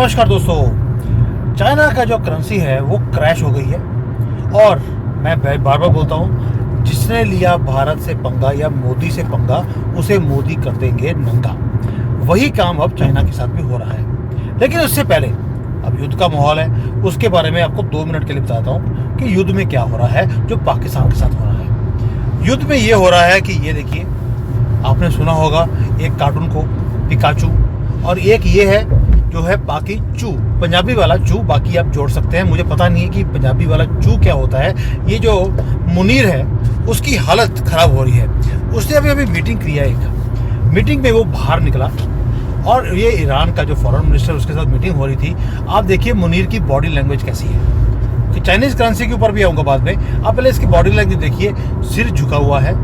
नमस्कार दोस्तों। चाइना का जो करेंसी है वो क्रैश हो गई है और मैं बार बार बोलता हूँ, जिसने लिया भारत से पंगा या मोदी से पंगा उसे मोदी कर देंगे नंगा। वही काम अब चाइना के साथ भी हो रहा है। लेकिन उससे पहले अब युद्ध का माहौल है, उसके बारे में आपको 2 मिनट के लिए बताता हूँ कि युद्ध में क्या हो रहा है जो पाकिस्तान के साथ हो रहा है। युद्ध में ये हो रहा है कि ये देखिए, आपने सुना होगा एक कार्टून को पिकाचू, और एक ये है जो है बाकी चू, पंजाबी वाला चू, बाकी आप जोड़ सकते हैं। मुझे पता नहीं है कि पंजाबी वाला चू क्या होता है। ये जो मुनीर है उसकी हालत ख़राब हो रही है। उसने अभी मीटिंग किया, एक मीटिंग में वो बाहर निकला और ये ईरान का जो फॉरेन मिनिस्टर उसके साथ मीटिंग हो रही थी। आप देखिए मुनीर की बॉडी लैंग्वेज कैसी है। कि चाइनीज़ करेंसी के ऊपर भी आऊँगा बाद में। आप पहले इसकी बॉडी लैंग्वेज देखिए, सिर झुका हुआ है,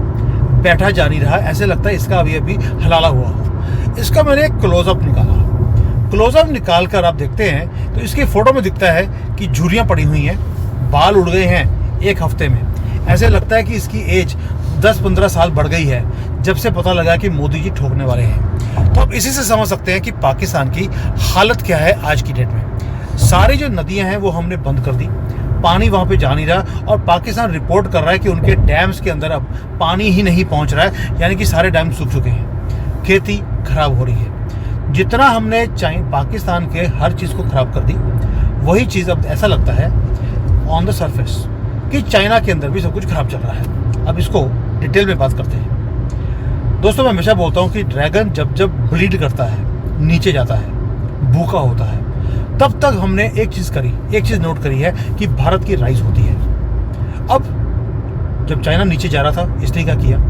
बैठा जा नहीं रहा, ऐसे लगता है इसका अभी अभी हलाला हुआ हो। इसका मैंने एक क्लोजअप निकाला। क्लोजअप निकाल कर आप देखते हैं तो इसके फोटो में दिखता है कि झुर्रियाँ पड़ी हुई हैं, बाल उड़ गए हैं 1 हफ्ते में। ऐसे लगता है कि इसकी एज 10-15 साल बढ़ गई है जब से पता लगा कि मोदी जी ठोकने वाले हैं। तो आप इसी से समझ सकते हैं कि पाकिस्तान की हालत क्या है आज की डेट में। सारी जो नदियां हैं वो हमने बंद कर दी, पानी वहाँ पे जा नहीं रहा, और पाकिस्तान रिपोर्ट कर रहा है कि उनके डैम्स के अंदर अब पानी ही नहीं पहुँच रहा है, यानी कि सारे डैम सूख चुके हैं। खेती खराब हो रही है। जितना हमने पाकिस्तान के हर चीज़ को ख़राब कर दी, वही चीज़ अब ऐसा लगता है ऑन द सरफेस कि चाइना के अंदर भी सब कुछ ख़राब चल रहा है। अब इसको डिटेल में बात करते हैं। दोस्तों, मैं हमेशा बोलता हूँ कि ड्रैगन जब जब ब्लीड करता है, नीचे जाता है, भूखा होता है, तब तक हमने एक चीज़ नोट करी है कि भारत की राइज होती है। अब जब चाइना नीचे जा रहा था, इसने क्या किया,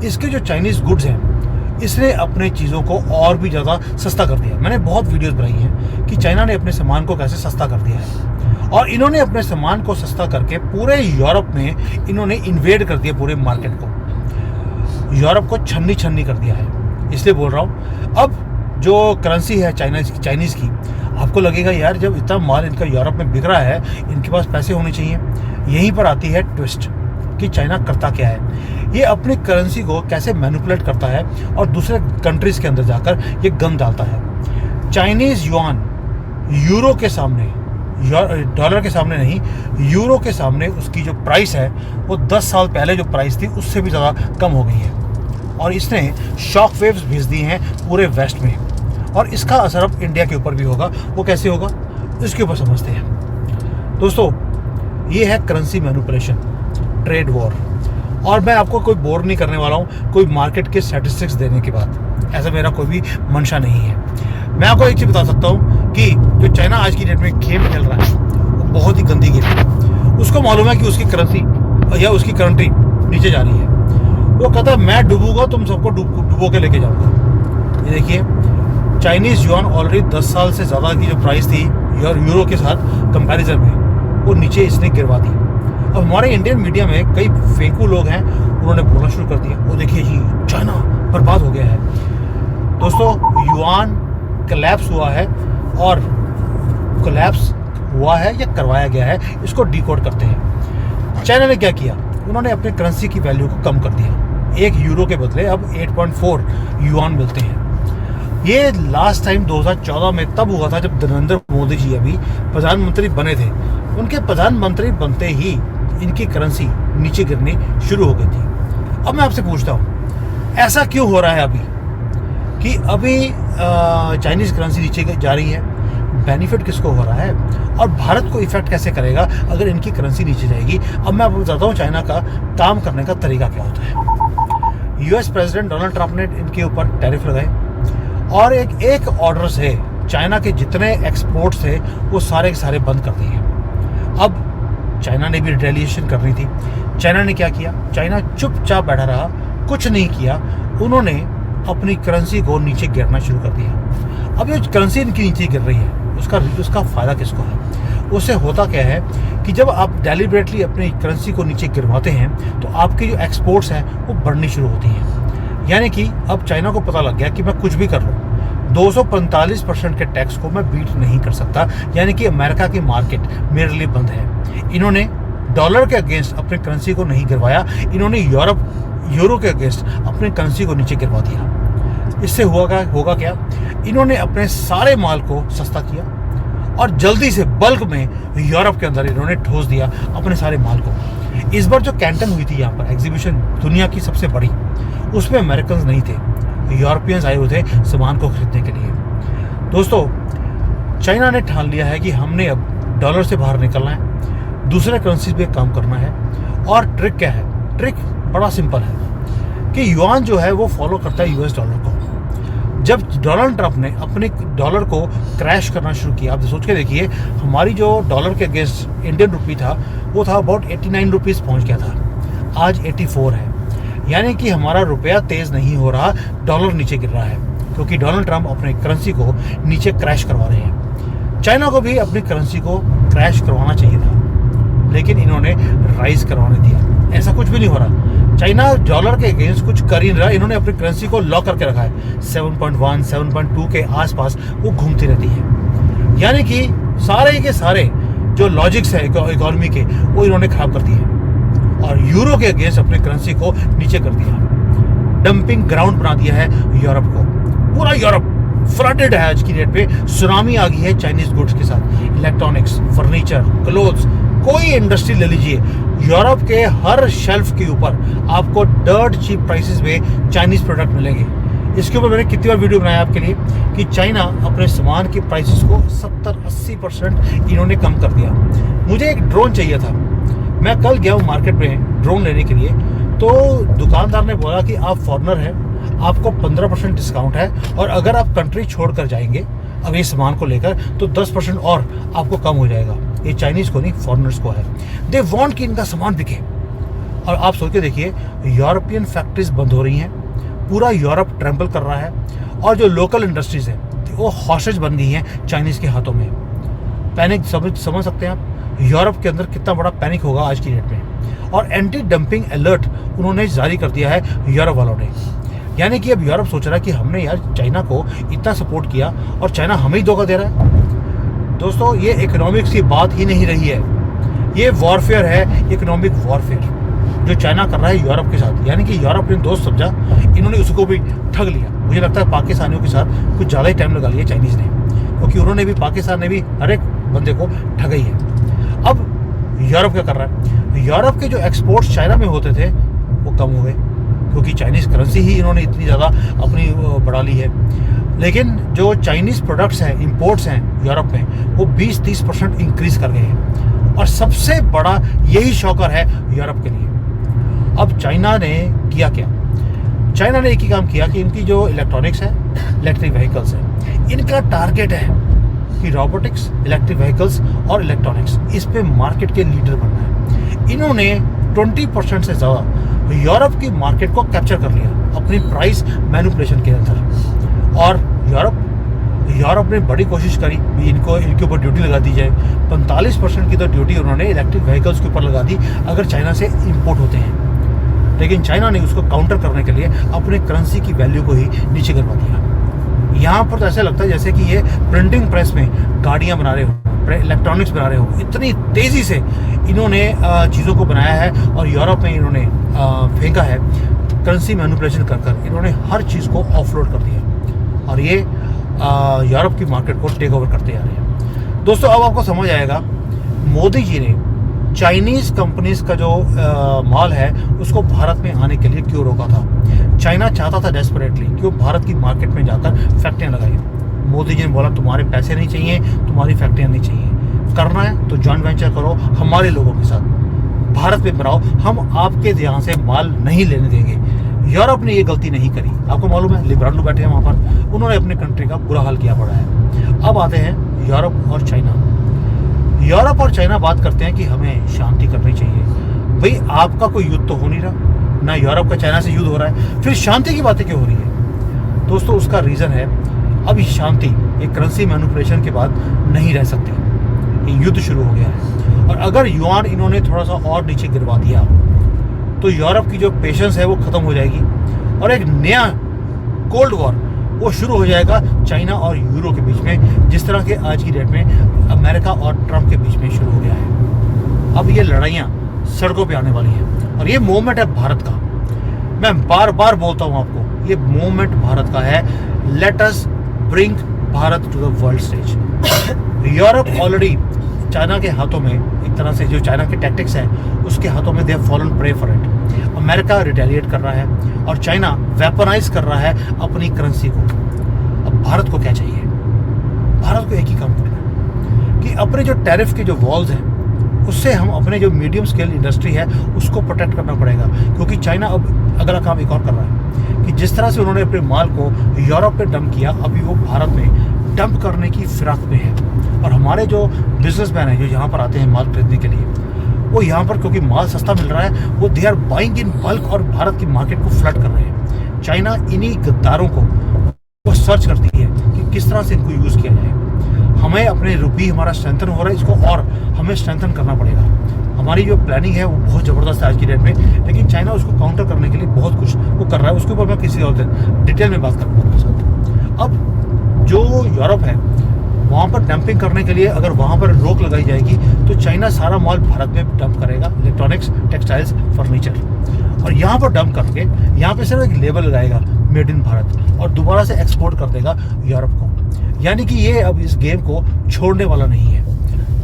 इसके जो चाइनीज़ गुड्स हैं इसने अपने चीज़ों को और भी ज़्यादा सस्ता कर दिया। मैंने बहुत वीडियोस बनाई हैं कि चाइना ने अपने सामान को कैसे सस्ता कर दिया है, और इन्होंने अपने सामान को सस्ता करके पूरे यूरोप में इन्होंने इन्वेड कर दिया, पूरे मार्केट को, यूरोप को छन्नी छन्नी कर दिया है। इसलिए बोल रहा हूँ, अब जो करेंसी है चाइनीज़ की, आपको लगेगा यार जब इतना माल इनका यूरोप में बिक रहा है, इनके पास पैसे होने चाहिए। यहीं पर आती है ट्विस्ट कि चाइना करता क्या है। ये अपनी करेंसी को कैसे मैनिपुलेट करता है और दूसरे कंट्रीज़ के अंदर जाकर ये गन डालता है। चाइनीज़ युआन यूरो के सामने, डॉलर के सामने नहीं, यूरो के सामने उसकी जो प्राइस है वो 10 साल पहले जो प्राइस थी उससे भी ज़्यादा कम हो गई है, और इसने शॉक वेव्स भेज दिए हैं पूरे वेस्ट में, और इसका असर अब इंडिया के ऊपर भी होगा। वो कैसे होगा, इसके ऊपर समझते हैं। दोस्तों, ये है करेंसी मैनिपुलेशन, ट्रेड वॉर। और मैं आपको कोई बोर नहीं करने वाला हूँ कोई मार्केट के स्टैटिस्टिक्स देने के बाद, ऐसा मेरा कोई भी मंशा नहीं है। मैं आपको एक चीज़ बता सकता हूँ कि जो चाइना आज की डेट में गेम खेल रहा है वो बहुत ही गंदी गेम है। उसको मालूम है कि उसकी करेंसी या उसकी कंट्री नीचे जा रही है। वो कहता है मैं डूबूंगा, तुम सबको डूबो के लेके जाऊँगा। ये देखिए, चाइनीज़ युआन ऑलरेडी 10 साल से ज़्यादा की जो प्राइस थी यूरो के साथ कंपैरिजन में, वो नीचे इसने गिरवा दी। अब हमारे इंडियन मीडिया में कई फेकू लोग हैं, उन्होंने बोलना शुरू कर दिया, वो देखिए जी चाइना बर्बाद हो गया है। दोस्तों, युआन कोलैप्स हुआ है, और कोलैप्स हुआ है या करवाया गया है, इसको डिकोड करते हैं। चाइना ने क्या किया, उन्होंने अपने करेंसी की वैल्यू को कम कर दिया। 1 यूरो के बदले अब 8.4 युआन मिलते हैं। ये लास्ट टाइम 2014 में तब हुआ था जब नरेंद्र मोदी जी अभी प्रधानमंत्री बने थे। उनके प्रधानमंत्री बनते ही इनकी करेंसी नीचे गिरनी शुरू हो गई थी। अब मैं आपसे पूछता हूँ, ऐसा क्यों हो रहा है अभी कि अभी चाइनीज़ करेंसी नीचे जा रही है? बेनिफिट किसको हो रहा है, और भारत को इफेक्ट कैसे करेगा अगर इनकी करेंसी नीचे जाएगी? अब मैं आपको बताता हूँ चाइना का काम करने का तरीका क्या होता है। यूएस प्रेसिडेंट डोनाल्ड ट्रंप ने इनके ऊपर टैरिफ लगाए, और एक ऑर्डर से चाइना के जितने एक्सपोर्ट्स थे वो सारे के सारे बंद कर दिए। अब चाइना ने भी रिटेलिएशन करनी थी। चाइना ने क्या किया, चाइना चुपचाप बैठा रहा, कुछ नहीं किया। उन्होंने अपनी करेंसी को नीचे गिरना शुरू कर दिया। अब जो करेंसी इनकी नीचे गिर रही है उसका फ़ायदा किसको है? उससे होता क्या है कि जब आप डेलिबरेटली अपनी करेंसी को नीचे गिरवाते हैं तो आपकी जो एक्सपोर्ट्स हैं वो बढ़नी शुरू होती हैं। यानी कि अब चाइना को पता लग गया कि मैं कुछ भी कर लूँ, 245% के टैक्स को मैं बीट नहीं कर सकता, यानी कि अमेरिका की मार्केट मेरे लिए बंद है। इन्होंने डॉलर के अगेंस्ट अपने करेंसी को नहीं गिरवाया, इन्होंने यूरो के अगेंस्ट अपने करेंसी को नीचे गिरवा दिया। इससे होगा क्या, इन्होंने अपने सारे माल को सस्ता किया, और जल्दी से बल्क में यूरोप के अंदर इन्होंने ठोस दिया अपने सारे माल को। इस बार जो कैंटन हुई थी यहाँ पर एग्जीबिशन, दुनिया की सबसे बड़ी, उसमें अमेरिकन नहीं थे, यूरोपियंस आए हुए थे सामान को खरीदने के लिए। दोस्तों, चाइना ने ठान लिया है कि हमने अब डॉलर से बाहर निकलना है, दूसरे करेंसी पे काम करना है। और ट्रिक क्या है? ट्रिक बड़ा सिंपल है कि युआन जो है वो फॉलो करता है यूएस डॉलर को। जब डोनाल्ड ट्रंप ने अपने डॉलर को क्रैश करना शुरू किया, आप सोच के देखिए, हमारी जो डॉलर के अगेंस्ट इंडियन रुपी था वो था अबाउट 89 रुपीज़ पहुँच गया था, आज 84 है। यानी कि हमारा रुपया तेज़ नहीं हो रहा, डॉलर नीचे गिर रहा है, क्योंकि डोनाल्ड ट्रंप अपने करेंसी को नीचे क्रैश करवा रहे हैं। चाइना को भी अपनी करेंसी को क्रैश करवाना चाहिए था, लेकिन इन्होंने राइज करवाने दिया। ऐसा कुछ भी नहीं हो रहा, चाइना डॉलर के अगेंस्ट कुछ कर ही नहीं रहा, इन्होंने अपनी करेंसी को लॉक करके रखा है। 7.1 7.2 के आसपास वो घूमती रहती है। यानी कि सारे के सारे जो लॉजिक्स है इकोनॉमी के, वो इन्होंने खराब कर दिए और यूरो के अगेंस्ट अपनी करेंसी को नीचे कर दिया। डंपिंग ग्राउंड बना दिया है यूरोप को। पूरा यूरोप फ्लडेड है आज की डेट पे, सुनामी आ गई है चाइनीज गुड्स के साथ। इलेक्ट्रॉनिक्स, फर्नीचर, क्लोथ्स, कोई इंडस्ट्री ले लीजिए, यूरोप के हर शेल्फ के ऊपर आपको डर्ट चीप प्राइसेस में चाइनीज प्रोडक्ट मिलेंगे। इसके ऊपर मैंने कितनी बार वीडियो बनाया आपके लिए कि चाइना अपने सामान की प्राइसेस को 70-80% इन्होंने कम कर दिया। मुझे एक ड्रोन चाहिए था, मैं कल गया हूँ मार्केट में ड्रोन लेने के लिए, तो दुकानदार ने बोला कि आप फॉरेनर हैं, आपको 15% डिस्काउंट है, और अगर आप कंट्री छोड़कर जाएंगे अब ये सामान को लेकर तो 10% और आपको कम हो जाएगा। ये चाइनीज़ को नहीं, फॉरेनर्स को है। दे वांट कि इनका सामान बिके। और आप सोच के देखिए, यूरोपियन फैक्ट्रीज बंद हो रही हैं, पूरा यूरोप ट्रैम्पल कर रहा है, और जो लोकल इंडस्ट्रीज हैं वो हॉस्टेज बन गई हैं चाइनीज़ के हाथों में। पैनिक समझ सकते हैं आप, यूरोप के अंदर कितना बड़ा पैनिक होगा आज की डेट में। और एंटी डंपिंग अलर्ट उन्होंने जारी कर दिया है यूरोप वालों ने। यानी कि अब यूरोप सोच रहा है कि हमने यार चाइना को इतना सपोर्ट किया और चाइना हमें ही धोखा दे रहा है। दोस्तों, ये इकोनॉमिक्स की बात ही नहीं रही है, ये वॉरफेयर है, इकोनॉमिक वॉरफेयर जो चाइना कर रहा है यूरोप के साथ। यानी कि यूरोप ने दोस्त समझा, इन्होंने उसको भी ठग लिया। मुझे लगता है पाकिस्तानियों के साथ कुछ ज़्यादा ही टाइम लगा लिया चाइनीज़ ने, क्योंकि उन्होंने भी, पाकिस्तान ने भी हर एक बंदे को ठगा ही है। अब यूरोप क्या कर रहा है? यूरोप के जो एक्सपोर्ट्स चाइना में होते थे वो कम हो गए, क्योंकि चाइनीज़ करेंसी ही इन्होंने इतनी ज़्यादा अपनी बढ़ा ली है। लेकिन जो चाइनीज़ प्रोडक्ट्स हैं, इंपोर्ट्स हैं यूरोप में, वो 20-30% इंक्रीज़ कर गए हैं, और सबसे बड़ा यही शॉकर है यूरोप के लिए। अब चाइना ने किया क्या? चाइना ने एक ही काम किया कि इनकी जो इलेक्ट्रॉनिक्स है, इलेक्ट्रिक व्हीकल्स है, इनका टारगेट है कि रोबोटिक्स, इलेक्ट्रिक व्हीकल्स और इलेक्ट्रॉनिक्स, इस पे मार्केट के लीडर बनना है। इन्होंने 20% से ज़्यादा यूरोप की मार्केट को कैप्चर कर लिया अपनी प्राइस मैनिपुलेशन के अंदर। और यूरोप ने बड़ी कोशिश करी भी इनके ऊपर ड्यूटी लगा दी जाए। 45% की तो ड्यूटी उन्होंने इलेक्ट्रिक व्हीकल्स के ऊपर लगा दी अगर चाइना से इंपोर्ट होते हैं। लेकिन चाइना ने उसको काउंटर करने के लिए अपने करेंसी की वैल्यू को ही नीचे करवा दिया। यहाँ पर तो ऐसा लगता है जैसे कि ये प्रिंटिंग प्रेस में गाड़ियाँ बना रहे हो, इलेक्ट्रॉनिक्स बना रहे हो। इतनी तेज़ी से इन्होंने चीज़ों को बनाया है, और यूरोप में इन्होंने फेंका है करेंसी मैनिपुलेशन कर इन्होंने हर चीज़ को ऑफलोड कर दिया, और ये यूरोप की मार्केट को टेक ओवर करते आ रहे हैं। दोस्तों, अब आपको समझ आएगा मोदी जी ने चाइनीज़ कंपनीज का जो माल है उसको भारत में आने के लिए क्यों रोका था। चाइना चाहता था डेस्परेटली कि वो भारत की मार्केट में जाकर फैक्ट्रियाँ लगाए। मोदी जी ने बोला तुम्हारे पैसे नहीं चाहिए, तुम्हारी फैक्ट्रियाँ नहीं चाहिए, करना है तो जॉइंट वेंचर करो हमारे लोगों के साथ, भारत में बनाओ, हम आपके यहाँ से माल नहीं लेने देंगे। यूरोप ने ये गलती नहीं करी। आपको मालूम है, लिबराल लोग बैठे हैं वहाँ पर, उन्होंने अपने कंट्री का बुरा हाल किया पड़ा है। अब आते हैं यूरोप और चाइना। यूरोप और चाइना बात करते हैं कि हमें शांति करनी चाहिए। भाई, आपका कोई युद्ध तो हो नहीं रहा, ना यूरोप का चाइना से युद्ध हो रहा है, फिर शांति की बातें क्यों हो रही है? दोस्तों, उसका रीज़न है अब ये शांति एक करेंसी मैनिपुलेशन के बाद नहीं रह सकती। ये युद्ध शुरू हो गया है, और अगर युआन इन्होंने थोड़ा सा और नीचे गिरवा दिया तो यूरोप की जो पेशेंस है वो ख़त्म हो जाएगी, और एक नया कोल्ड वॉर वो शुरू हो जाएगा चाइना और यूरो के बीच में, जिस तरह के आज की डेट में अमेरिका और ट्रंप के बीच में शुरू हो गया है। अब ये लड़ाइयाँ सड़कों पे आने वाली हैं, और ये मूवमेंट है भारत का। मैं बार बार बोलता हूँ आपको, ये मूवमेंट भारत का है। Let us bring Bharat to the world stage. Europe already China के हाथों में, एक तरह से जो चाइना के टैक्टिक्स है उसके हाथों में they have fallen prey for it. America retaliate कर रहा है और चाइना वेपनाइज कर रहा है अपनी करेंसी को। अब भारत को क्या चाहिए? भारत को एक ही काम करना है कि अपने जो टैरिफ के जो वॉल्स हैं उससे हम अपने जो मीडियम स्केल इंडस्ट्री है उसको प्रोटेक्ट करना पड़ेगा, क्योंकि चाइना अब अगला काम एक और कर रहा है कि जिस तरह से उन्होंने अपने माल को यूरोप पे डंप किया, अभी वो भारत में डंप करने की फिराक में है। और हमारे जो बिजनेसमैन हैं जो यहाँ पर आते हैं माल खरीदने के लिए, वो यहाँ पर क्योंकि माल सस्ता मिल रहा है वो they are buying in bulk और भारत की मार्केट को फ्लड कर रहे हैं। चाइना इन्हीं गद्दारों को सर्च करती है कि किस तरह से इनको यूज़ किया जाए। हमें अपने रुपये हमारा स्ट्रेंथन हो रहा है, इसको और हमें स्ट्रेंथन करना पड़ेगा। हमारी जो प्लानिंग है वो बहुत ज़बरदस्त है आज की डेट में, लेकिन चाइना उसको काउंटर करने के लिए बहुत कुछ वो कर रहा है। उसके ऊपर मैं किसी और दिन डिटेल में बात करूँगा आपके साथ। अब जो यूरोप है वहाँ पर डंपिंग करने के लिए अगर वहाँ पर रोक लगाई जाएगी तो चाइना सारा माल भारत में डंप करेगा, इलेक्ट्रॉनिक्स, टेक्सटाइल्स, फर्नीचर, और यहाँ पर डंप करके यहाँ पे सिर्फ एक लेबल लगाएगा मेड इन भारत और दोबारा से एक्सपोर्ट कर देगा यूरोप को। यानी कि ये अब इस गेम को छोड़ने वाला नहीं है।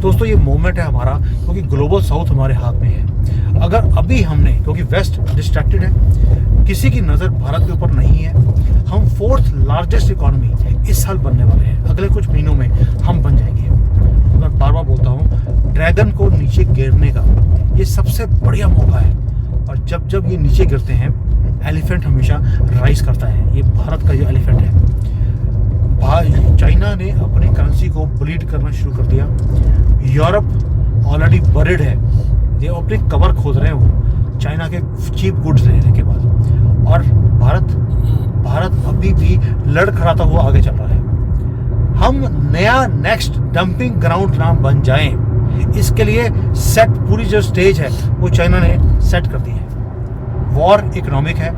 दोस्तों ये मोमेंट है हमारा, क्योंकि ग्लोबल साउथ हमारे हाथ में है। अगर अभी हमने, क्योंकि वेस्ट डिस्ट्रैक्टेड है, किसी की नज़र भारत के ऊपर नहीं है, हम 4th लार्जेस्ट इकॉनमी इस साल बनने वाले हैं, अगले कुछ महीनों में हम बन जाएंगे। मैं बार बार बोलता हूँ, ड्रैगन को नीचे गिरने का ये सबसे बढ़िया मौका है, और जब जब ये नीचे गिरते हैं एलिफेंट हमेशा राइज करता है। ये भारत का जो एलिफेंट है, चाइना ने अपनी करेंसी को ब्लीड करना शुरू कर दिया। यूरोप ऑलरेडी बरिड है, ये अपने कवर खोद रहे हैं वो चाइना के चीप गुड्स लेने के बाद, और भारत अभी भी लड़खड़ाता हुआ आगे चल रहा है। हम नया नेक्स्ट डंपिंग ग्राउंड नाम बन जाएं, इसके लिए सेट पूरी जो स्टेज है वो चाइना ने सेट कर दी है। वॉर इकोनॉमिक है,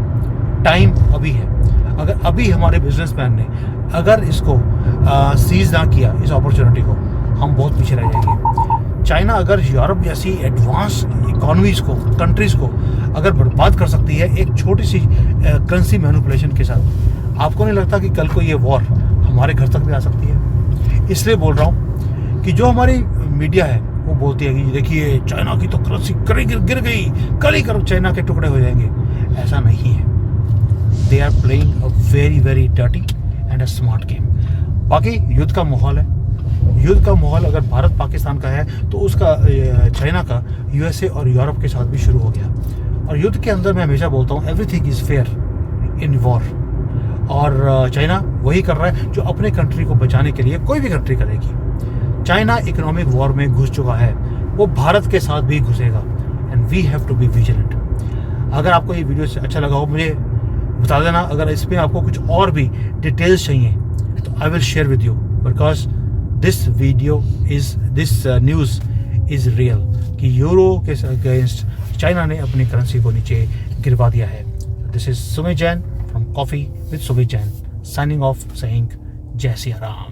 टाइम अभी है। अगर अभी हमारे बिजनेसमैन ने अगर इसको सीज ना किया, इस अपॉर्चुनिटी को, हम बहुत पीछे रह जाएंगे। चाइना अगर यूरोप जैसी एडवांस इकोनॉमीज को, कंट्रीज को अगर बर्बाद कर सकती है एक छोटी सी करेंसी मैनिपुलेशन के साथ, आपको नहीं लगता कि कल को ये वॉर हमारे घर तक भी आ सकती है? इसलिए बोल रहा हूँ कि जो हमारी मीडिया है वो बोलती है कि देखिए चाइना की तो करेंसी गिर गई, कल ही चाइना के टुकड़े हो जाएंगे। ऐसा नहीं है। They are playing a very very dirty and a smart game. बाकी युद्ध का माहौल है। युद्ध का माहौल अगर भारत पाकिस्तान का है तो उसका चाइना का यूएसए और यूरोप के साथ भी शुरू हो गया। और युद्ध के अंदर मैं हमेशा बोलता हूँ everything is fair in war, और चाइना वही कर रहा है जो अपने कंट्री को बचाने के लिए कोई भी कंट्री करेगी। चाइना इकोनॉमिक वॉर में घुस चुका है, वो भारत के साथ भी घुसेगा, and we have to be vigilant. अगर आपको ये वीडियो अच्छा लगा हो मुझे बता देना। अगर इसमें आपको कुछ और भी डिटेल्स चाहिए तो I will share with you, because this news is real कि यूरो के अगेंस्ट चाइना ने अपनी करेंसी को नीचे गिरवा दिया है। This is Sumit Jain from coffee with Sumit Jain, signing off, saying जय सिया राम।